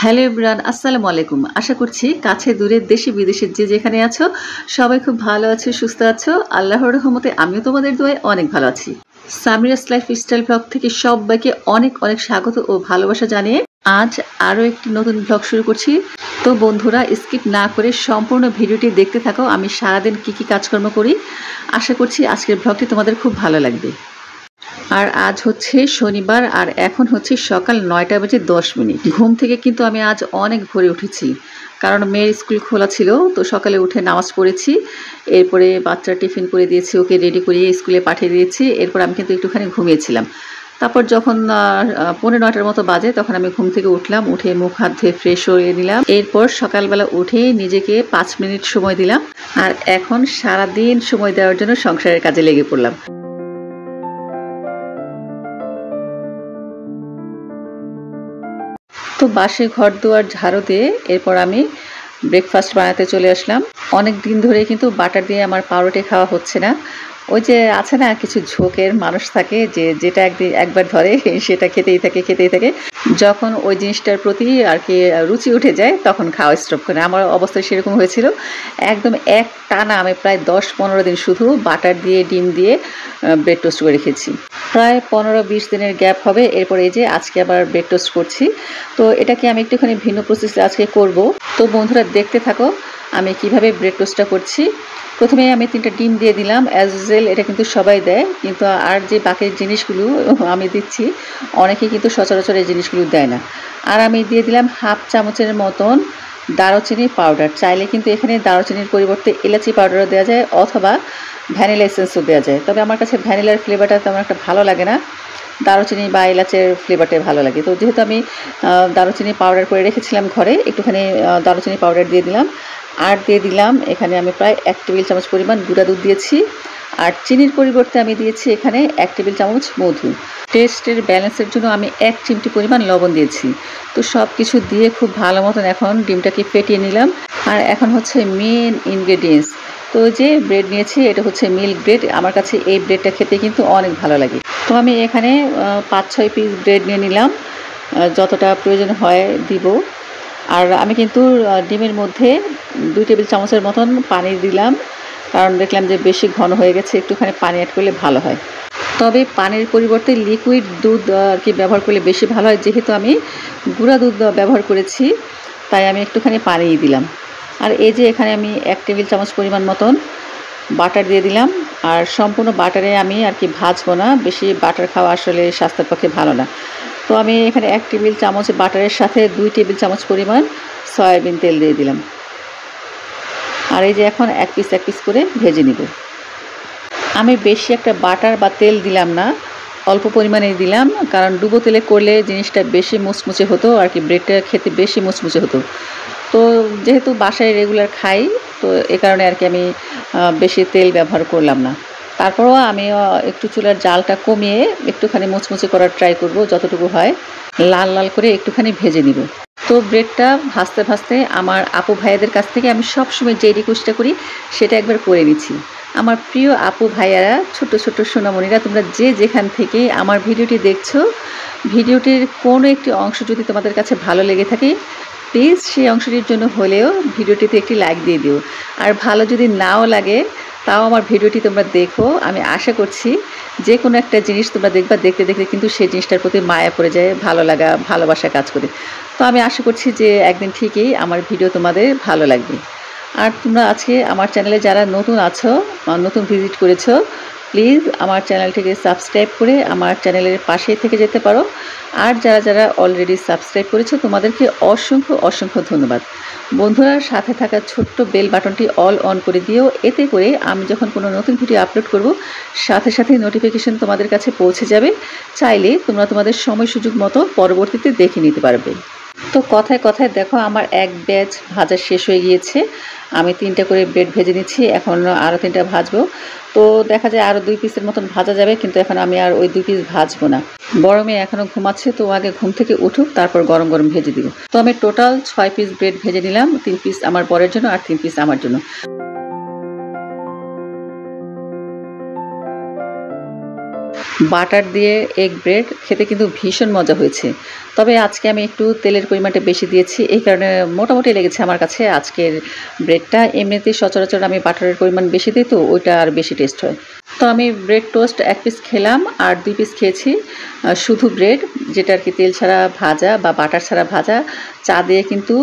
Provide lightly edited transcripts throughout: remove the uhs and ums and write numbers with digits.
Hello everyone, আসসালামু আলাইকুম। আশা করছি কাছে দূরে দেশে বিদেশে যে যেখানে আছো সবাই খুব ভালো আছো, সুস্থ আছো। আল্লাহর রহমতে আমিও তোমাদের দোয়ায় অনেক ভালো আছি। সামিরাস লাইফস্টাইল ব্লগ থেকে সবাইকে অনেক অনেক স্বাগত ও ভালোবাসা জানিয়ে আজ আরও একটি নতুন ব্লগ শুরু করছি। তো বন্ধুরা, স্কিপ না করে সম্পূর্ণ ভিডিওটি দেখতে থাকো। আমি সারাদিন কি কি কাজকর্ম করি। আশা করছি আজকের ব্লগটি তোমাদের খুব ভালো লাগবে। আর আজ হচ্ছে শনিবার, আর এখন হচ্ছে সকাল 9টা বেজে 10 মিনিট। ঘুম থেকে কিন্তু আমি আজ অনেক ভোরে উঠেছি, কারণ মেয়ের স্কুল খোলা ছিল। তো সকালে উঠে নামাজ পড়েছি, এরপরে বাচ্চার টিফিন করে দিয়েছি, ওকে রেডি করিয়ে স্কুলে পাঠিয়ে দিয়েছি। এরপর আমি কিন্তু একটুখানি ঘুমিয়েছিলাম। তারপর যখন 9:45-র মতো বাজে, তখন আমি ঘুম থেকে উঠলাম, উঠে মুখ হাত ধুয়ে ফ্রেশ হয়ে নিলাম। এরপর সকালবেলা উঠে নিজেকে 5 মিনিট সময় দিলাম, আর এখন সারাদিন সময় দেওয়ার জন্য সংসারের কাজে লেগে পড়লাম। তো বাসে ঘর দুয়ার ঝাড়ু দিয়ে এরপর আমি ব্রেকফাস্ট বানাতে চলে আসলাম। অনেক দিন ধরে কিন্তু বাটার দিয়ে আমার পাউরুটি খাওয়া হচ্ছে না। ওই যে আছে না, কিছু ঝোঁকের মানুষ থাকে যে যেটা একবার ধরে সেটা খেতেই থাকে। যখন ওই জিনিসটার প্রতি আর কি রুচি উঠে যায়, তখন খাওয়া স্টপ করে। আমার অবস্থা সেরকম হয়েছিল। একদম এক টানা আমি প্রায় 10-15 দিন শুধু বাটার দিয়ে ডিম দিয়ে ব্রেড টোস্ট করে রেখেছি। প্রায় 15-20 দিনের গ্যাপ হবে। এরপর এই যে আজকে আবার ব্রেড টোস্ট করছি। তো এটাকে আমি একটুখানি ভিন্ন প্রসেসে আজকে করব। তো বন্ধুরা, দেখতে থাকো আমি কিভাবে ব্রেড টোস্টটা করছি। প্রথমে আমি 3টা ডিম দিয়ে দিলাম। অ্যাজ ইউজুয়াল এটা কিন্তু সবাই দেয়, কিন্তু আর যে বাকি জিনিসগুলো আমি দিচ্ছি, অনেকেই কিন্তু সচরাচর এই জিনিসগুলো দেয় না। আর আমি দিয়ে দিলাম হাফ চামচের মতন দারুচিনি পাউডার। চাইলে কিন্তু এখানে দারুচিনির পরিবর্তে এলাচি পাউডারও দেওয়া যায়, অথবা ভ্যানিলা এসেন্সও দেওয়া যায়। তবে আমার কাছে ভ্যানিলার ফ্লেভারটা তেমন একটা ভালো লাগে না, দারুচিনি বা এলাচের ফ্লেভারটাই ভালো লাগে। তো যেহেতু আমি দারুচিনি পাউডার করে রেখেছিলাম ঘরে, একটুখানি দারুচিনি পাউডার দিয়ে দিলাম। আর দিয়ে দিলাম এখানে আমি প্রায় 1 টেবিল চামচ পরিমাণ গুঁড়া দুধ দিয়েছি। আর চিনির পরিবর্তে আমি দিয়েছি এখানে 1 টেবিল চামচ মধু। টেস্টের ব্যালেন্সের জন্য আমি 1 চিমটি পরিমাণ লবণ দিয়েছি। তো সব কিছু দিয়ে খুব ভালো মতন এখন ডিমটাকে ফেটিয়ে নিলাম। আর এখন হচ্ছে মেন ইনগ্রেডিয়েন্টস। তো যে ব্রেড নিয়েছি, এটা হচ্ছে মিল্ক ব্রেড। আমার কাছে এই ব্রেডটা খেতে কিন্তু অনেক ভালো লাগে। তো আমি এখানে 5-6 পিস ব্রেড নিয়ে নিলাম, যতটা প্রয়োজন হয় দিব। আর আমি কিন্তু ডিমের মধ্যে 2 টেবিল চামচের মতন পানি দিলাম, কারণ দেখলাম যে বেশি ঘন হয়ে গেছে, একটুখানি পানি অ্যাড করলে ভালো হয়। তবে পানির পরিবর্তে লিকুইড দুধ আর কি ব্যবহার করলে বেশি ভালো হয়। যেহেতু আমি গুঁড়া দুধ ব্যবহার করেছি, তাই আমি একটুখানি পানি দিলাম। আর এই যে এখানে আমি 1 টেবিল চামচ পরিমাণ মতন বাটার দিয়ে দিলাম। আর সম্পূর্ণ বাটারে আমি আর কি ভাজবো না, বেশি বাটার খাওয়া আসলে স্বাস্থ্যের পক্ষে ভালো না। তো আমি এখানে 1 টেবিল চামচ বাটারের সাথে 2 টেবিল চামচ পরিমাণ সয়াবিন তেল দিয়ে দিলাম। আর এই যে এখন এক পিস করে ভেজে নিব। আমি বেশি একটা বাটার বা তেল দিলাম না, অল্প পরিমাণে দিলাম, কারণ ডুবো তেলে করলে জিনিসটা বেশি মুচমুচে হতো আর কি, ব্রেডটা খেতে বেশি মুচমুচে হতো। তো যেহেতু বাসায় রেগুলার খাই, তো এ কারণে আর কি আমি বেশি তেল ব্যবহার করলাম না। তারপরও আমি একটু চুলার জালটা কমিয়ে একটুখানি মুচমুচে করার ট্রাই করব, যতটুকু হয় লাল লাল করে একটুখানি ভেজে নিব। তো ব্রেডটা ভাজতে ভাজতে আমার আপু ভাইয়াদের কাছ থেকে আমি সবসময় যে রিকোয়েস্টটা করি সেটা একবার করে নিচ্ছি। আমার প্রিয় আপু ভাইয়ারা, ছোট ছোট সোনামণিরা, তোমরা যে যেখান থেকে আমার ভিডিওটি দেখছো, ভিডিওটির কোনো একটি অংশ যদি তোমাদের কাছে ভালো লেগে থাকে, প্লিজ সেই অংশটির জন্য হলেও ভিডিওটিতে একটি লাইক দিয়ে দিও। আর ভালো যদি নাও লাগে, তাও আমার ভিডিওটি তোমরা দেখো। আমি আশা করছি যে কোনো একটা জিনিস তোমরা দেখবা, দেখতে দেখতে কিন্তু সেই জিনিসটার প্রতি মায়া পড়ে যায়, ভালো লাগা, ভালোবাসা কাজ করে। তো আমি আশা করছি যে একদিন ঠিকই আমার ভিডিও তোমাদের ভালো লাগবে। আর তোমরা আজকে আমার চ্যানেলে যারা নতুন আছো, নতুন ভিজিট করেছো, প্লিজ আমার চ্যানেলটিকে সাবস্ক্রাইব করে আমার চ্যানেলের পাশেই থেকে যেতে পারো। আর যারা যারা অলরেডি সাবস্ক্রাইব করেছো, তোমাদেরকে অসংখ্য অসংখ্য ধন্যবাদ। বন্ধুরা, সাথে থাকা ছোট্ট বেল বাটনটি অল অন করে দিও। এতে করে আমি যখন কোনো নতুন ভিডিও আপলোড করব, সাথে সাথে নোটিফিকেশন তোমাদের কাছে পৌঁছে যাবে। চাইলে তোমরা তোমাদের সময় সুযোগ মতো পরবর্তীতে দেখে নিতে পারবে। তো কথায় কথায় দেখো আমার এক ব্যাচ ভাজা শেষ হয়ে গিয়েছে। আমি 3টা করে ব্রেড ভেজে নিচ্ছি, এখন আরও 3টা ভাজবো। তো দেখা যায় আরও 2 পিসের মতন ভাজা যাবে, কিন্তু এখন আমি আর ওই 2 পিস ভাজবো না। বড় মেয়ে এখনও ঘুমাচ্ছে, তো আগে ঘুম থেকে উঠুক, তারপর গরম গরম ভেজে দিব। তো আমি টোটাল 6 পিস ব্রেড ভেজে নিলাম, 3 পিস আমার বরের জন্য আর 3 পিস আমার জন্য। বাটার দিয়ে এগ ব্রেড খেতে কিন্তু ভীষণ মজা হয়েছে। তবে আজকে আমি একটু তেলের পরিমাণটা বেশি দিয়েছি, এই কারণে মোটামুটি লেগেছে আমার কাছে আজকের ব্রেডটা। এমনিতেই সচরাচর আমি বাটারের পরিমাণ বেশি দিই, তো ওইটা আর বেশি টেস্ট হয়। তো আমি ব্রেড টোস্ট 1 পিস খেলাম আর 2 পিস খেয়েছি শুধু ব্রেড, যেটা আর কি তেল ছাড়া ভাজা বা বাটার ছাড়া ভাজা। চা দিয়ে কিন্তু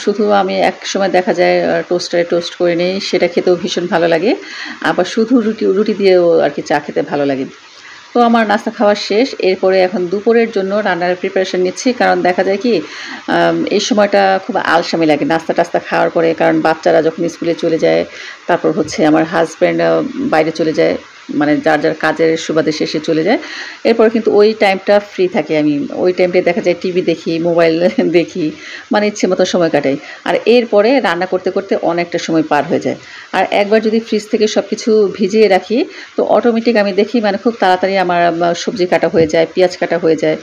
শুধু আমি এক সময় দেখা যায় টোস্টারে টোস্ট করে নিই, সেটা খেতেও ভীষণ ভালো লাগে। আবার শুধু রুটি দিয়েও আর কি চা খেতে ভালো লাগে। তো আমার নাস্তা খাওয়া শেষ। এরপরে এখন দুপুরের জন্য রান্নার প্রিপারেশন নিচ্ছি, কারণ দেখা যায় কি এই সময়টা খুব আলসামি লাগে নাস্তা টাস্তা খাওয়ার পরে, কারণ বাচ্চারা যখন স্কুলে চলে যায়, তারপর হচ্ছে আমার হাজব্যান্ড বাইরে চলে যায়, মানে যার যার কাজের সুবাদে শেষে চলে যায়। এরপর কিন্তু ওই টাইমটা ফ্রি থাকে, আমি ওই টাইমটায় দেখা যায় টিভি দেখি, মোবাইল দেখি, মানে ইচ্ছে মতো সময় কাটাই। আর এরপরে রান্না করতে করতে অনেকটা সময় পার হয়ে যায়। আর একবার যদি ফ্রিজ থেকে সব কিছু ভিজিয়ে রাখি, তো অটোমেটিক আমি দেখি মানে খুব তাড়াতাড়ি আমার সবজি কাটা হয়ে যায়, পেঁয়াজ কাটা হয়ে যায়,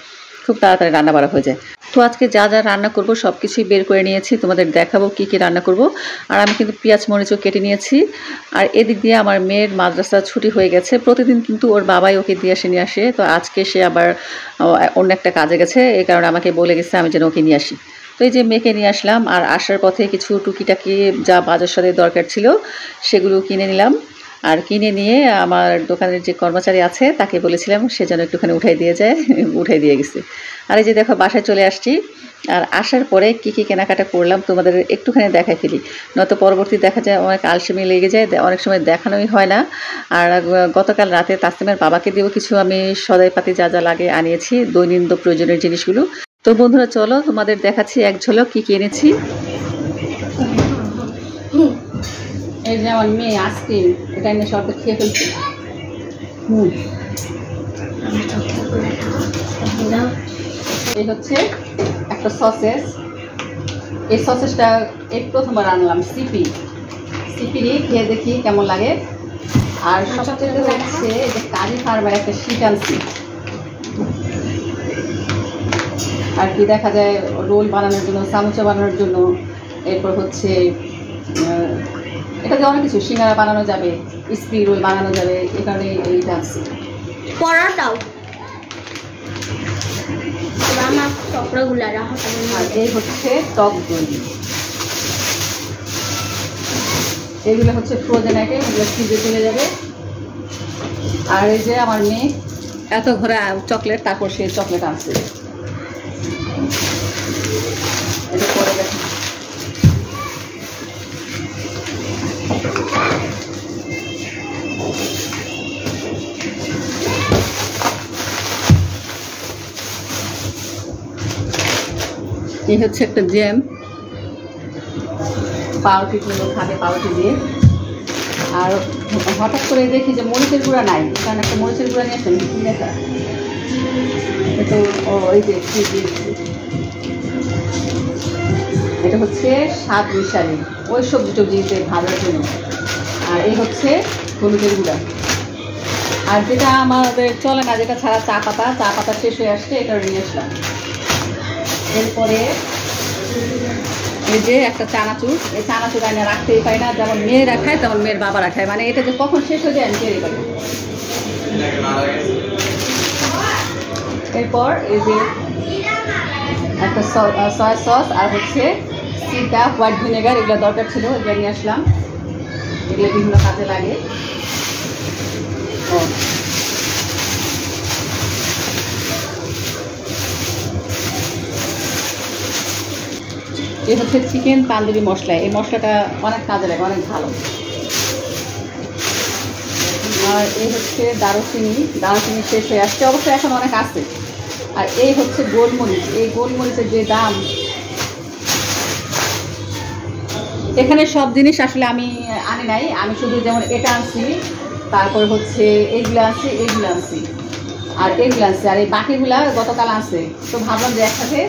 খুব তাড়াতাড়ি রান্না বাড়া হয়ে যায়। তো আজকে যা যা রান্না করব সব কিছুই বের করে নিয়েছি, তোমাদের দেখাবো কী কী রান্না করব। আর আমি কিন্তু পেঁয়াজ মরিচও কেটে নিয়েছি। আর এদিক দিয়ে আমার মেয়ের মাদ্রাসা ছুটি হয়ে গেছে, প্রতিদিন কিন্তু ওর বাবাই ওকে নিয়ে আসে। তো আজকে সে আবার অন্য একটা কাজে গেছে, এই কারণে আমাকে বলে গেছে আমি যেন ওকে নিয়ে আসি। তো এই যে মেয়েকে নিয়ে আসলাম, আর আসার পথে কিছু টুকিটাকি যা বাজার সাথে দরকার ছিল সেগুলো কিনে নিলাম। আর কিনে নিয়ে আমার দোকানের যে কর্মচারী আছে তাকে বলেছিলাম সে যেন একটুখানি উঠাই দিয়ে যায়, উঠাই দিয়ে গেছে। আর এই যে দেখো বাসায় চলে আসছি। আর আসার পরে কী কী কেনাকাটা করলাম তোমাদের একটুখানি দেখাই ফেলি, নয়তো পরবর্তী দেখা যায় অনেক আলসেমি লেগে যায়, অনেক সময় দেখানোই হয় না। আর গতকাল রাতে তাসলিমের বাবাকে দিয়েও কিছু আমি সদাইপাতি যা যা লাগে আনিয়েছি, দৈনন্দিন প্রয়োজনীয় জিনিসগুলো। তো বন্ধুরা চলো তোমাদের দেখাচ্ছি এক ঝলক কী কী এনেছি। এই যে আমার মেয়ে আইসক্রিম, এটা এনে সব খেয়ে ফেলছে। এই হচ্ছে একটা সসেস, এই সসেসটা এই প্রথমবার আনলাম সিপিরি খেয়ে দেখি কেমন লাগে। আর সবচেয়ে হচ্ছে যে কারি ফার্মের একটা শীট আনছি, আর কি দেখা যায় রোল বানানোর জন্য, সামোসা বানানোর জন্য। এরপর হচ্ছে এটা দিয়ে অনেক কিছু সিঙ্গারা বানানো যাবে, স্প্রিং রোল বানানো যাবে, এই কারণে এইটা আছে। পরাটাও আর এই হচ্ছে টক দই, এইগুলো হচ্ছে ফ্রোজেন আইটেম, এগুলো ফ্রিজে চলে যাবে। আর এই যে আমার মেয়ে এত ঘরে চকলেট, তারপর সে চকলেট আনছে, এটা পরে গেছে। এই হচ্ছে একটা জ্যাম, পাউরুটি খাবে পাউরুটি দিয়ে। আর হঠাৎ করে দেখি যে মরিচের গুঁড়া নাই, কারণ একটা মরিচের গুঁড়া নিয়ে আসেন দেখা, তো ওই যে এটা হচ্ছে স্বাদ মিশালি ওই সবজি টবজিতে ভাজার জন্য। আর এই হচ্ছে হলুদের গুঁড়া। আর যেটা আমাদের চলে না, যেটা ছাড়া চা পাতা শেষ হয়ে আসছে, এটা নিয়ে আসলাম। এরপরে এই যে একটা চানাচুর, এই চানাচুর আইনে রাখতেই পারি না, যেমন মেয়েরা খায় তেমন মেয়ের বাবারা খায়, মানে এটা যে কখন শেষ হয়ে যায় আমি টেরই পারি। এরপর এই যে একটা সয়া সস, আর হচ্ছে সিটা হোয়াইট ভিনেগার, এগুলো দরকার ছিল, এগুলো নিয়ে আসলাম, এগুলো বিভিন্ন কাজে লাগে। এই হচ্ছে চিকেন তান্দুরি মশলা, এই মশলাটা অনেক কাজে লাগে, অনেক ভালো। আর এই হচ্ছে দারুচিনি শেষ হয়ে আসছে, অবশ্যই এখন অনেক আছে। আর এই হচ্ছে গোলমরিচ, এই গোলমরিচের যে দাম, এখানে সব জিনিস আসলে আমি আনি নাই, আমি শুধু যেমন এটা আনছি, তারপর হচ্ছে এইগুলো আনছি, আর এইগুলো আনছি, আর এই বাকিগুলা গতকাল আনছে। তো ভাবলাম যে একসাথে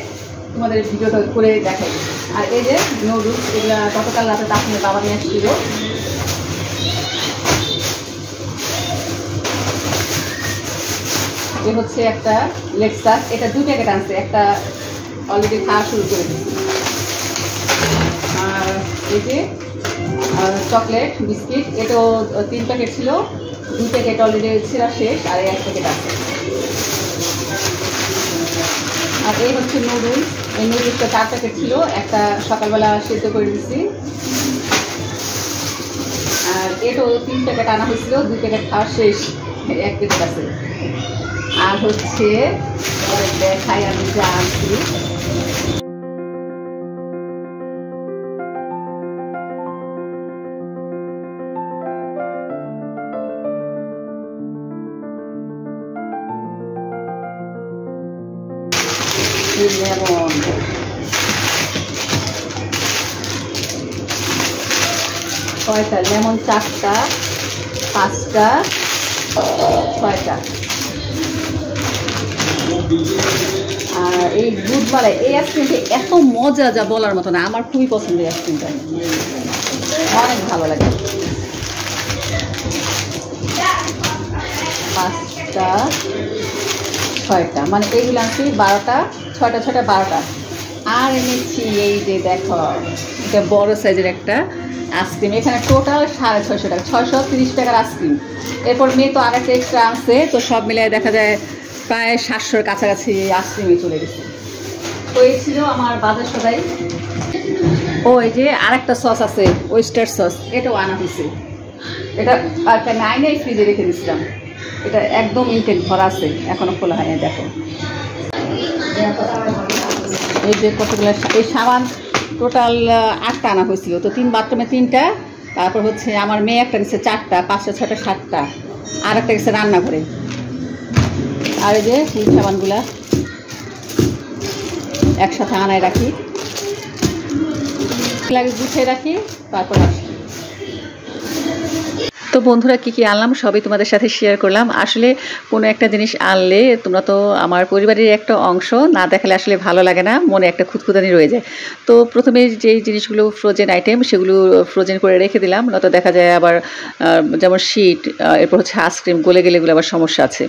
তোমাদের ভিডিওটা করে দেখাই। আর এই যে নুডলস, এগুলা গতকাল রাতে তাসলিমের বাবা নিয়ে আসছিল। এ হচ্ছে একটা লেক্সাস, এটা 2 প্যাকেট আনছে, একটা অলরেডি খাওয়া শুরু করে দিচ্ছি। আর এই যে চকলেট বিস্কিট, এটাও 3 প্যাকেট ছিল, 2 প্যাকেট অলরেডি ছিঁড়া শেষ, আর 1 প্যাকেট আছে। আর এই হচ্ছে নুডলস, এই নুডলসটা 4 প্যাকেট ছিল, একটা সকালবেলা সেদ্ধ করে দিচ্ছি। আর এটাও 3 প্যাকেট আনা হয়েছিল, 2 প্যাকেট খাওয়া শেষ, 1 প্যাকেট আছে। আর হচ্ছে দেখাই আমি যা আনছি, লেমন, কয়টা লেমন, 4টা, 5টা, 6টা। আর এই দুধ মালাই, এই আইসক্রিমটা এত মজা যা বলার মতো না, আমার খুবই পছন্দের আইসক্রিমটা, অনেক ভালো লাগে। 5টা, 6টা, মানে এইগুলো আনছি 12টা, 6টা 6টা 12টা। আর এনেছি এই যে দেখো, এটা বড় সাইজের একটা আইসক্রিম, এখানে টোটাল 650 টাকা, 630 টাকার আইসক্রিম। এরপর মেয়ে তো আরেকটা এক্সট্রা আনছে, তো সব মিলিয়ে দেখা যায় প্রায় 700-র কাছাকাছি আইসক্রিমে চলে গেছে। তো এই ছিল আমার বাজার সদাই। ও এই যে আরেকটা সস আছে, ওয়েস্টার সস, এটাও আনা হয়েছে। এটা একটা নাই ফ্রিজে রেখে দিচ্ছিলাম, এটা একদম ইনটেক ভরা আছে, এখনো খোলা হয়নি। দেখো এই যে কতগুলো, এই সাবান টোটাল 8টা আনা হয়েছিল, তো 3 বাথরুমে 3টা, তারপর হচ্ছে আমার মেয়ে একটা গেছে 4টা, 5টা 6টা 7টা, আর একটা গেছে রান্নাঘরে। আর এই যে এই সাবানগুলা একসাথে আনায় রাখি, লাগে গুছিয়ে রাখি, তারপর আসি। তো বন্ধুরা কী কী আনলাম সবই তোমাদের সাথে শেয়ার করলাম। আসলে কোনো একটা জিনিস আনলে তোমরা তো আমার পরিবারের একটা অংশ, না দেখালে আসলে ভালো লাগে না, মনে একটা খুঁতখুঁতানি রয়ে যায়। তো প্রথমে যেই জিনিসগুলো ফ্রোজেন আইটেম সেগুলো ফ্রোজেন করে রেখে দিলাম, নয়তো দেখা যায় আবার যেমন শিট, এরপর হচ্ছে আইসক্রিম গলে গেলে এগুলো আবার সমস্যা আছে।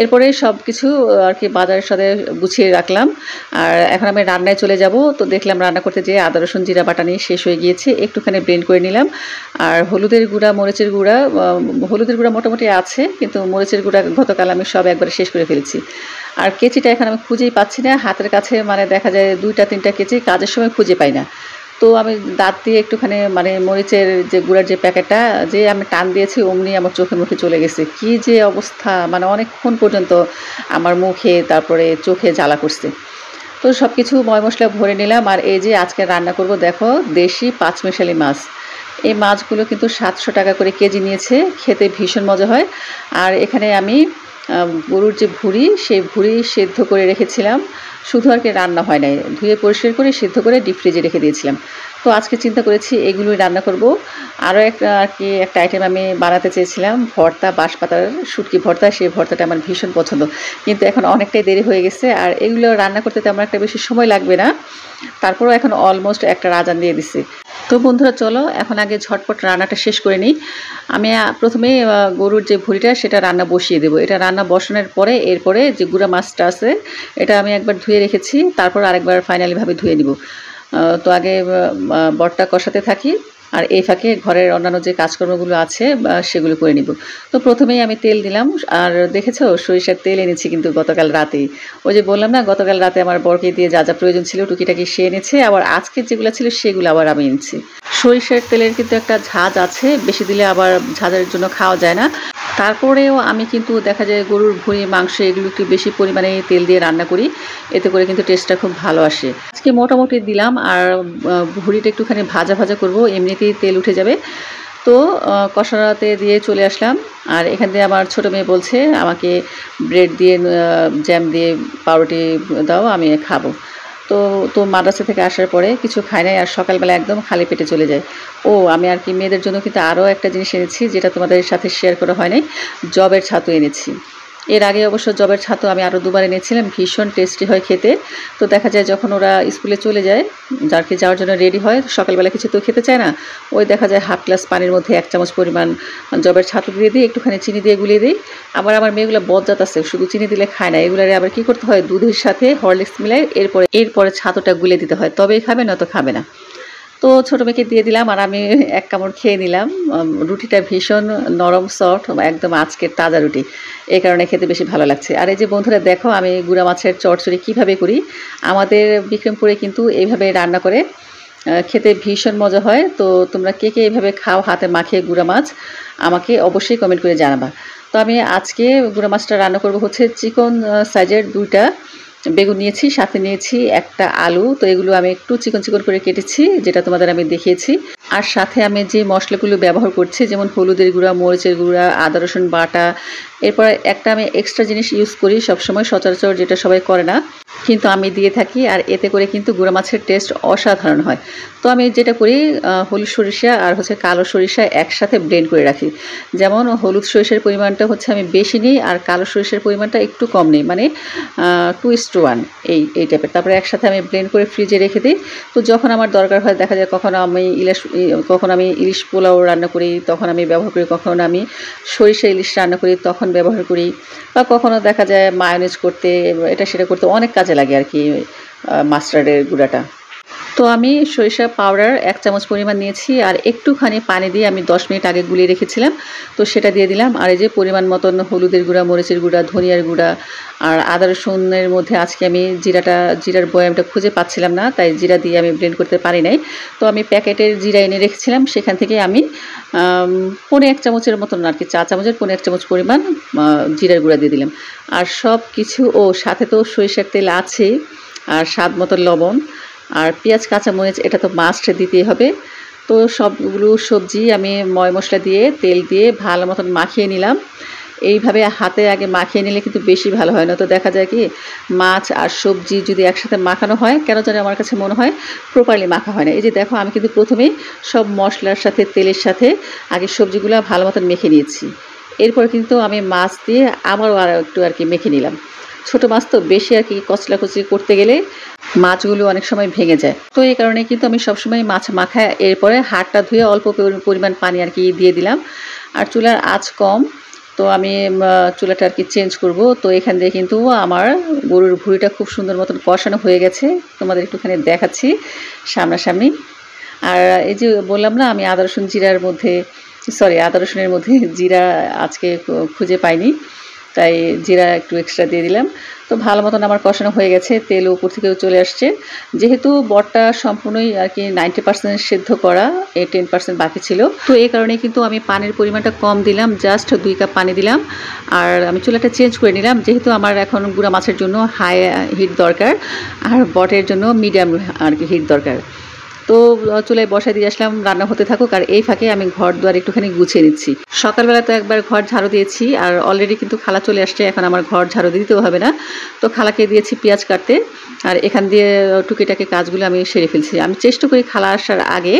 এরপরে সব কিছু আর কি বাজারের সাথে গুছিয়ে রাখলাম। আর এখন আমি রান্নায় চলে যাব। তো দেখলাম রান্না করতে যেয়ে আদা রসুন জিরা বাটা নিয়ে শেষ হয়ে গিয়েছে, একটুখানি ব্লেন্ড করে নিলাম। আর হলুদের গুঁড়া, মরিচের গুঁড়া, হলুদের গুঁড়া মোটামুটি আছে, কিন্তু মরিচের গুঁড়া গতকাল আমি সব একবারে শেষ করে ফেলেছি। আর কেচিটা এখন আমি খুঁজেই পাচ্ছি না, হাতের কাছে মানে দেখা যায় 2টা 3টা কেচি, কাজের সময় খুঁজে পাই না। তো আমি দাঁত দিয়ে একটুখানি মানে মরিচের যে গুঁড়ার যে প্যাকেটটা যে আমি টান দিয়েছি, অমনি আমার চোখে মুখে চলে গেছে। কি যে অবস্থা, মানে অনেকক্ষণ পর্যন্ত আমার মুখে তারপরে চোখে জ্বালা করছে। তো সব কিছু ময় মশলা ভরে নিলাম। আর এই যে আজকে রান্না করব দেখো দেশি 5 মিশালি মাছ। এই মাছগুলো কিন্তু 700 টাকা করে কেজি নিয়েছে, খেতে ভীষণ মজা হয়। আর এখানে আমি গরুর যে ভুঁড়ি, সেই ভুঁড়ি সেদ্ধ করে রেখেছিলাম, শুধু আর কি রান্না হয় নাই, ধুয়ে পরিষ্কার করে সিদ্ধ করে ডিপ ফ্রিজে রেখে দিয়েছিলাম। তো আজকে চিন্তা করেছি এগুলোই রান্না করব। আরও একটা আর কি একটা আইটেম আমি বানাতে চেয়েছিলাম, ভর্তা, বাঁশপাতার শুটকি ভর্তা। সেই ভর্তাটা আমার ভীষণ পছন্দ, কিন্তু এখন অনেকটাই দেরি হয়ে গেছে, আর এগুলো রান্না করতে তেমন একটা বেশি সময় লাগবে না। তারপরেও এখন অলমোস্ট একটা আজান দিয়ে দিছে। তো বন্ধুরা চলো এখন আগে ঝটপট রান্নাটা শেষ করে নিই। আমি প্রথমে গরুর যে ভুঁড়িটা সেটা রান্না বসিয়ে দেবো। এটা রান্না বসানোর পরে এরপরে যে গুঁড়া মাছটা আছে এটা আমি একবার ধুয়ে রেখেছি, তারপর আরেকবার ফাইনালিভাবে ধুয়ে নিব। তো আগে বটটা কষাতে থাকি, আর এই ফাঁকে ঘরের অন্যান্য যে কাজকর্মগুলো আছে সেগুলো করে নিব। তো প্রথমেই আমি তেল দিলাম, আর দেখেছো সরিষার তেল এনেছি কিন্তু গতকাল রাতেই। ওই যে বললাম না, গতকাল রাতে আমার বরকে দিয়ে যা যা প্রয়োজন ছিল টুকিটাকি সে এনেছে, আবার আজকে যেগুলো ছিল সেগুলো আবার আমি এনেছি। সরিষার তেলের কিন্তু একটা ঝাঁজ আছে, বেশি দিলে আবার ঝাঁজের জন্য খাওয়া যায় না। তারপরেও আমি কিন্তু দেখা যায় গরুর ভুঁড়ি, মাংস এগুলো একটু বেশি পরিমাণে তেল দিয়ে রান্না করি, এতে করে কিন্তু টেস্টটা খুব ভালো আসে। আজকে মোটামুটি দিলাম, আর ভুঁড়িটা একটুখানি ভাজা ভাজা করব, এমনিতেই তেল উঠে যাবে। তো কষাতে দিয়ে চলে আসলাম। আর এখান দিয়ে আমার ছোটো মেয়ে বলছে আমাকে ব্রেড দিয়ে জ্যাম দিয়ে পাউরুটি দাও, আমি খাবো। তো মাদ্রাসা থেকে আসার পরে কিছু খাই নাই, আর সকালবেলা একদম খালি পেটে চলে যায়। আমি আর কি মেয়েদের জন্য কিন্তু আরও একটা জিনিস এনেছি, যেটা তোমাদের সাথে শেয়ার করা হয় নাই, জবের ছাতু এনেছি। এর আগে অবশ্য জবের ছাতু আমি আরও 2বার এনেছিলাম, ভীষণ টেস্টি হয় খেতে। তো দেখা যায় যখন ওরা স্কুলে চলে যায়, যাওয়ার জন্য রেডি হয়, সকালবেলা কিছু তো খেতে চায় না, ওই দেখা যায় হাফ গ্লাস পানির মধ্যে 1 চামচ পরিমাণ জবের ছাতু দিয়ে দিই, একটুখানি চিনি দিয়ে গুলিয়ে দিই। আবার আমার মেয়েগুলো বজ্জাত আছে, শুধু চিনি দিলে খায় না, এগুলারে আবার কী করতে হয়, দুধের সাথে হরলিক্স মিলাই এরপরে ছাতুটা গুলে দিতে হয়, তবেই খাবে, নয়তো খাবে না। তো ছোটো মেয়েকে দিয়ে দিলাম আর আমি এক কামড় খেয়ে নিলাম। রুটিটা ভীষণ নরম সফট, একদম আজকের তাজা রুটি, এই কারণে খেতে বেশি ভালো লাগছে। আর এই যে বন্ধুরা দেখো আমি গুঁড়া মাছের চচ্চড়ি কীভাবে করি, আমাদের বিক্রমপুরে কিন্তু এইভাবে রান্না করে, খেতে ভীষণ মজা হয়। তো তোমরা কে কে এইভাবে খাও হাতে মাখিয়ে গুঁড়া মাছ, আমাকে অবশ্যই কমেন্ট করে জানাবা। তো আমি আজকে গুঁড়া মাছটা রান্না করব হচ্ছে চিকন সাইজের 2টা বেগুন নিয়েছি, সাথে নিয়েছি একটা আলু। তো এগুলো আমি একটু চিকন চিকন করে কেটেছি, যেটা তোমাদের আমি দেখিয়েছি। আর সাথে আমি যে মশলাগুলো ব্যবহার করছি, যেমন হলুদের গুঁড়া, মরিচের গুঁড়া, আদা রসুন বাটা, এরপর একটা আমি এক্সট্রা জিনিস ইউজ করি সবসময়, সচরাচর যেটা সবাই করে না, কিন্তু আমি দিয়ে থাকি। আর এতে করে কিন্তু গুঁড়া মাছের টেস্ট অসাধারণ হয়। তো আমি যেটা করি, হলুদ সরিষা আর হচ্ছে কালো সরিষা একসাথে ব্লেন্ড করে রাখি। যেমন হলুদ সরিষার পরিমাণটা হচ্ছে আমি বেশি নিই, আর কালো সরিষার পরিমাণটা একটু কম নিই, মানে 2:1 এই টাইপের। তারপরে একসাথে আমি ব্লেন্ড করে ফ্রিজে রেখে দিই। তো যখন আমার দরকার হয়, দেখা যায় কখনো আমি ইলিশ পোলাও রান্না করি তখন আমি ব্যবহার করি, কখনো আমি সরিষা ইলিশ রান্না করি তখন ব্যবহার করি, বা কখনো দেখা যায় মায়োনেজ করতে, এটা সেটা করতে অনেক কাজে লাগে আর কি মাস্টার্ডের গুঁড়াটা। তো আমি সরিষা পাউডার 1 চামচ পরিমাণ নিয়েছি, আর একটুখানি পানি দিয়ে আমি 10 মিনিট আগে গুলিয়ে রেখেছিলাম, তো সেটা দিয়ে দিলাম। আর এই যে পরিমাণ মতন হলুদের গুঁড়া, মরিচের গুঁড়া, ধনিয়ার গুঁড়া, আর আদা রসুনের মধ্যে আজকে আমি জিরার বয়ামটা খুঁজে পাচ্ছিলাম না, তাই জিরা দিয়ে আমি ব্লেন্ড করতে পারি নাই। তো আমি প্যাকেটের জিরা এনে রেখেছিলাম, সেখান থেকে আমি 1.25 চামচের মতন আর কি, 4 চামচের 1.25 চামচ পরিমাণ জিরার গুঁড়া দিয়ে দিলাম। আর সব কিছু, সাথে তো সরিষার তেল আছেই, আর স্বাদ মতো লবণ, আর পেঁয়াজ কাঁচামরিচ, এটা তো মাস্ট দিতেই হবে। তো সবগুলো সবজি আমি ময় মশলা দিয়ে তেল দিয়ে ভালো মতন মাখিয়ে নিলাম। এইভাবে হাতে আগে মাখিয়ে নিলে কিন্তু বেশি ভালো হয় না, তো দেখা যায় কি মাছ আর সবজি যদি একসাথে মাখানো হয়, কেন জানি আমার কাছে মনে হয় প্রপারলি মাখা হয় না। এই যে দেখো আমি কিন্তু প্রথমেই সব মশলার সাথে তেলের সাথে আগে সবজিগুলো ভালো মতন মেখে নিয়েছি, এরপর কিন্তু আমি মাছ দিয়ে আবারও একটু আর কি মেখে নিলাম। ছোটো মাছ তো বেশি আর কি কচলাকচি করতে গেলে মাছগুলো অনেক সময় ভেঙে যায়, তো এই কারণে কিন্তু আমি সবসময় মাছ মাখায় এরপরে হাতটা ধুয়ে অল্প পরিমাণ পানি আর কি দিয়ে দিলাম। আর চুলার আঁচ কম, তো আমি চুলাটা আর কি চেঞ্জ করব। তো এখান দিয়ে কিন্তু আমার গরুর ভুঁড়িটা খুব সুন্দর মতন কষানো হয়ে গেছে, তোমাদের একটুখানি দেখাচ্ছি সামনাসামনি। আর এই যে বললাম না আমি আদা রসুনের মধ্যে জিরা আজকে খুঁজে পাইনি, তাই জিরা একটু এক্সট্রা দিয়ে দিলাম। তো ভালো মতন আমার কষানো হয়ে গেছে, তেল উপর থেকেও চলে আসছে। যেহেতু বটটা সম্পূর্ণই আর কি 90% সিদ্ধ করা, 10% বাকি ছিল, তো এই কারণে কিন্তু আমি পানির পরিমাণটা কম দিলাম, জাস্ট 2 কাপ পানি দিলাম। আর আমি চুলাটা চেঞ্জ করে নিলাম, যেহেতু আমার এখন গুঁড়া মাছের জন্য হাই হিট দরকার, আর বটের জন্য মিডিয়াম আর কি হিট দরকার। তো চুলায় বসায় দিয়ে আসলাম, রান্না হতে থাকুক। আর এই ফাঁকে আমি ঘর দুয়ার একটুখানি গুছিয়ে নিচ্ছি। সকালবেলা তো একবার ঘর ঝাড়ু দিয়েছি, আর অলরেডি কিন্তু খালা চলে আসছে, এখন আমার ঘর ঝাড়ু দিতেও হবে না। তো খালাকে দিয়েছি পেঁয়াজ কাটতে, আর এখান দিয়ে টুকিটাকি কাজগুলো আমি সেরে ফেলছি। আমি চেষ্টা করি খালা আসার আগে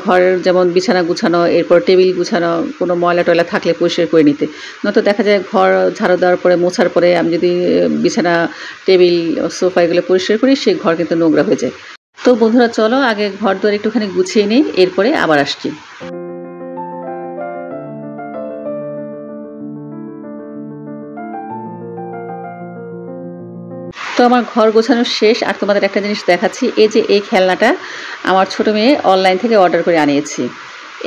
ঘরের যেমন বিছানা গুছানো, এরপর টেবিল গুছানো, কোনো ময়লা টয়লা থাকলে পরিষ্কার করে নিতে। নয়তো দেখা যায় ঘর ঝাড়ু দেওয়ার পরে, মোছার পরে আমি যদি বিছানা, টেবিল, সোফা এগুলো পরিষ্কার করি, সেই ঘর কিন্তু নোংরা হয়ে যায়। তো বন্ধুরা চলো আগে ঘর দুয়ার একটুখানি গুছিয়ে নিই, এরপরে আবার আসছি। তো আমার ঘর গোছানো শেষ, আর তোমাদের একটা জিনিস দেখাচ্ছি। এই যে এই খেলনাটা আমার ছোটো মেয়ে অনলাইন থেকে অর্ডার করে আনিয়েছি।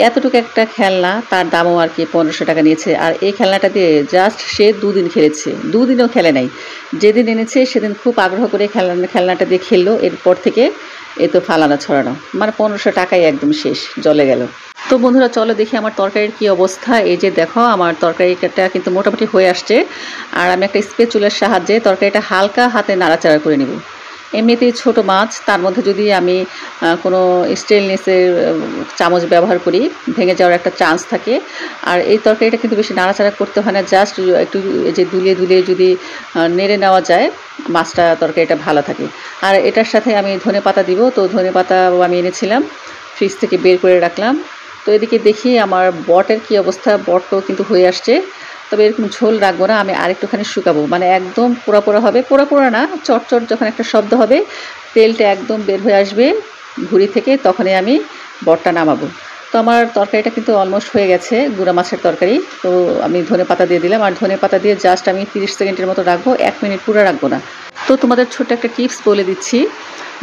এতটুকু একটা খেলনা, তার দামও আর কি 1500 টাকা নিয়েছে। আর এই খেলনাটা দিয়ে জাস্ট সে 2 দিন খেলেছে, 2 দিনও খেলে নাই। যেদিন এনেছে সেদিন খুব আগ্রহ করে খেলনাটা দিয়ে খেললো, এরপর থেকে এ তো ফালানো ছড়ানো, মানে 1500 টাকাই একদম শেষ, জলে গেল। তো বন্ধুরা চলো দেখি আমার তরকারির কী অবস্থা। এই যে দেখো আমার তরকারিটা কিন্তু মোটামুটি হয়ে আসছে, আর আমি একটা স্প্যাচুলার সাহায্যে তরকারিটা হালকা হাতে নাড়াচাড়া করে নেব। এমনিতেই ছোটো মাছ, তার মধ্যে যদি আমি কোনো স্টেনলেসের চামচ ব্যবহার করি, ভেঙে যাওয়ার একটা চান্স থাকে। আর এই তরকারিটা কিন্তু বেশি নাড়াচাড়া করতে হয় না, জাস্ট একটু যে দুলিয়ে যদি নেড়ে নেওয়া যায়, মাছটা তরকারিটা ভালো থাকে। আর এটার সাথে আমি ধনেপাতা দিব, তো ধনেপাতাও আমি এনেছিলাম, ফ্রিজ থেকে বের করে রাখলাম। তো এদিকে দেখি আমার বটের কী অবস্থা, বটও কিন্তু হয়ে আসছে। তবে এরকম ঝোল রাখবো না, আমি আরেকটুখানি শুকাবো, মানে একদম পোড়া হবে, পোড়া না, চটচট যখন একটা শব্দ হবে, তেলটা একদম বের হয়ে আসবে ভুঁড়ি থেকে, তখনই আমি বটটা নামাবো। তো আমার তরকারিটা কিন্তু অলমোস্ট হয়ে গেছে, গুঁড়া মাছের তরকারি। তো আমি ধনেপাতা দিয়ে দিলাম, আর ধনেপাতা দিয়ে জাস্ট আমি 30 সেকেন্ডের মতো রাখবো, 1 মিনিট পুরো রাখবো না। তো তোমাদের ছোট্ট একটা টিপস বলে দিচ্ছি,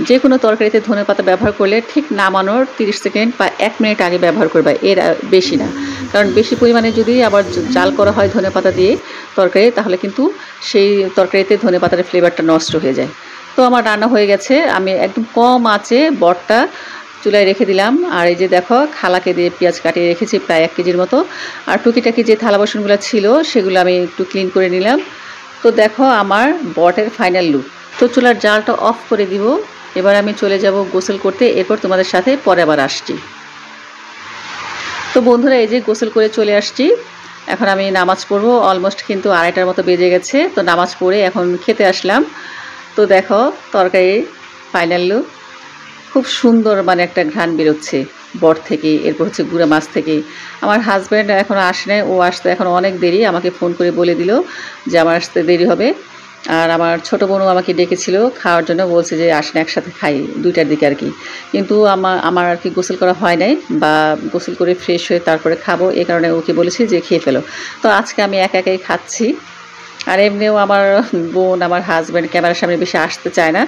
যে কোনো তরকারিতে ধনেপাতা ব্যবহার করলে ঠিক নামানোর 30 সেকেন্ড বা 1 মিনিট আগে ব্যবহার করবে, এর বেশি না। কারণ বেশি পরিমাণে যদি আবার জাল করা হয় ধনেপাতা দিয়ে তরকারি, তাহলে কিন্তু সেই তরকারিতে ধনেপাতার ফ্লেভারটা নষ্ট হয়ে যায়। তো আমার রান্না হয়ে গেছে, আমি একদম কম আঁচে বটটা চুলায় রেখে দিলাম। আর এই যে দেখো, খালাকে দিয়ে পেঁয়াজ কাটিয়ে রেখেছি প্রায় 1 কেজির মতো। আর টুকিটাকি যে থালা বাসনগুলো ছিল সেগুলো আমি একটু ক্লিন করে নিলাম। তো দেখো আমার বটের ফাইনাল লুক। তো চুলার জালটা অফ করে দিব। এবার আমি চলে যাব গোসল করতে, এরপর তোমাদের সাথে পরে আবার আসছি। তো বন্ধুরা, এই যে গোসল করে চলে আসছি, এখন আমি নামাজ পড়বো। অলমোস্ট কিন্তু 2:30টার মতো বেজে গেছে। তো নামাজ পড়ে এখন খেতে আসলাম। তো দেখো তরকারির ফাইনাল লুক, খুব সুন্দর মানে একটা ঘ্রাণ বেরোচ্ছে বট থেকে, এরপর হচ্ছে গুঁড়া মাছ থেকে। আমার হাজব্যান্ড এখনও আসে নাই, ও আসতে এখন অনেক দেরি। আমাকে ফোন করে বলে দিল যে আমার আসতে দেরি হবে। আর আমার ছোটো বোনও আমাকে ডেকেছিল খাওয়ার জন্য, বলছে যে আসেন একসাথে খাই 2টার দিকে আর কি। কিন্তু আমার আর কি গোসল করা হয় নাই, বা গোসল করে ফ্রেশ হয়ে তারপরে খাবো, এই কারণে ওকে বলেছি যে খেয়ে ফেলো। তো আজকে আমি একাই খাচ্ছি। আর এমনিও আমার বোন, আমার হাজব্যান্ড ক্যামেরার সামনে বেশি আসতে চায় না,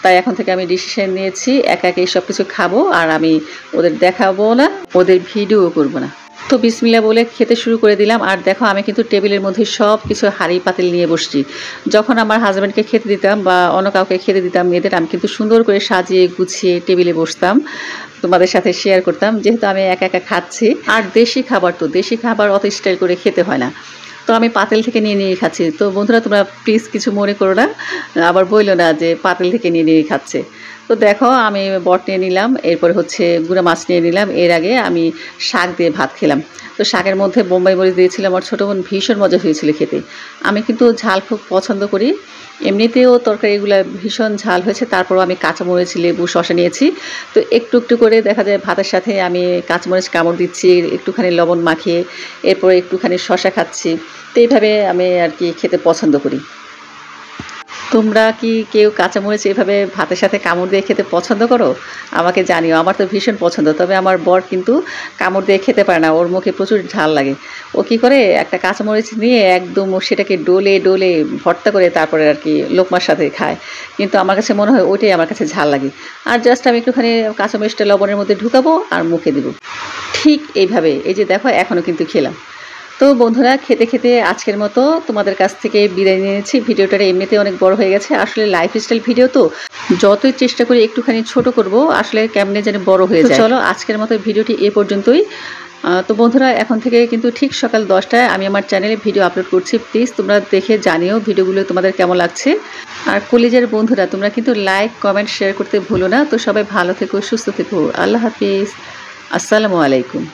তাই এখন থেকে আমি ডিসিশন নিয়েছি একাই সব কিছু খাবো, আর আমি ওদের দেখাবো না, ওদের ভিডিও করবো না। তো বিসমিল্লাহ বলে খেতে শুরু করে দিলাম। আর দেখো, আমি কিন্তু টেবিলের মধ্যে সব কিছু হাঁড়ি পাতিল নিয়ে বসছি। যখন আমার হাজব্যান্ডকে খেতে দিতাম বা অন্য কাউকে খেতে দিতাম মেয়েদের, আমি কিন্তু সুন্দর করে সাজিয়ে গুছিয়ে টেবিলে বসতাম, তোমাদের সাথে শেয়ার করতাম, যেহেতু আমি একা খাচ্ছি। আর দেশি খাবার, তো দেশি খাবার অত স্টাইল করে খেতে হয় না, তো আমি পাতিল থেকে নিয়ে খাচ্ছি। তো বন্ধুরা, তোমরা প্লিজ কিছু মনে করো না, আবার বইলো না যে পাতিল থেকে নিয়ে খাচ্ছে। তো দেখো, আমি বট নিয়ে নিলাম, এরপরে হচ্ছে গুঁড়া মাছ নিয়ে নিলাম। এর আগে আমি শাক দিয়ে ভাত খেলাম। তো শাকের মধ্যে বোম্বাই মরিচ দিয়েছিলাম, আমার ছোটো বোন ভীষণ মজা হয়েছিল খেতে। আমি কিন্তু ঝাল খুব পছন্দ করি, এমনিতেও তরকারিগুলো ভীষণ ঝাল হয়েছে। তারপরও আমি কাঁচামরিচ, লেবু, শসা নিয়েছি। তো একটু একটু করে দেখা যায় ভাতের সাথে আমি কাঁচামরিচ কামড় দিচ্ছি, একটুখানি লবণ মাখিয়ে, এরপরে একটুখানি শসা খাচ্ছি। তো এইভাবে আমি আর কি খেতে পছন্দ করি। তোমরা কি কেউ কাঁচামরিচ এইভাবে ভাতের সাথে কামড় দিয়ে খেতে পছন্দ করো? আমাকে জানিও, আমার তো ভীষণ পছন্দ। তবে আমার বর কিন্তু কামড় দিয়ে খেতে পারে না, ওর মুখে প্রচুর ঝাল লাগে। ও কী করে, একটা কাঁচামরিচ নিয়ে একদম সেটাকে ডলে ডলে ভর্তা করে তারপরে আর কি লোকমার সাথে খায়। কিন্তু আমার কাছে মনে হয় ওইটাই আমার কাছে ঝাল লাগে। আর জাস্ট আমি একটুখানি কাঁচামরিচটা লবণের মধ্যে ঢুকাবো আর মুখে দেবো, ঠিক এইভাবে। এই যে দেখো, এখনও কিন্তু খেলাম। তো বন্ধুরা, খেতে খেতে আজকের মতো তোমাদের কাছ থেকে বিদায় নিয়েছি। ভিডিওটা এমনিতে অনেক বড় হয়ে গেছে, আসলে লাইফস্টাইল ভিডিও তো যতই চেষ্টা করি একটুখানি ছোট করব, আসলে কেমনে যেন বড় হয়ে যায়। চলো আজকের মতো ভিডিওটি এ পর্যন্তই। তো বন্ধুরা, এখন থেকে কিন্তু ঠিক সকাল 10টায় আমি আমার চ্যানেলে ভিডিও আপলোড করছি। প্লিজ তোমরা দেখে জানিও ভিডিওগুলো তোমাদের কেমন লাগছে। আর কলিজার বন্ধুরা, তোমরা কিন্তু লাইক, কমেন্ট, শেয়ার করতে ভুলো না। তো সবাই ভালো থেকো, সুস্থ থেকো। আল্লাহ হাফিজ, আসসালামু আলাইকুম।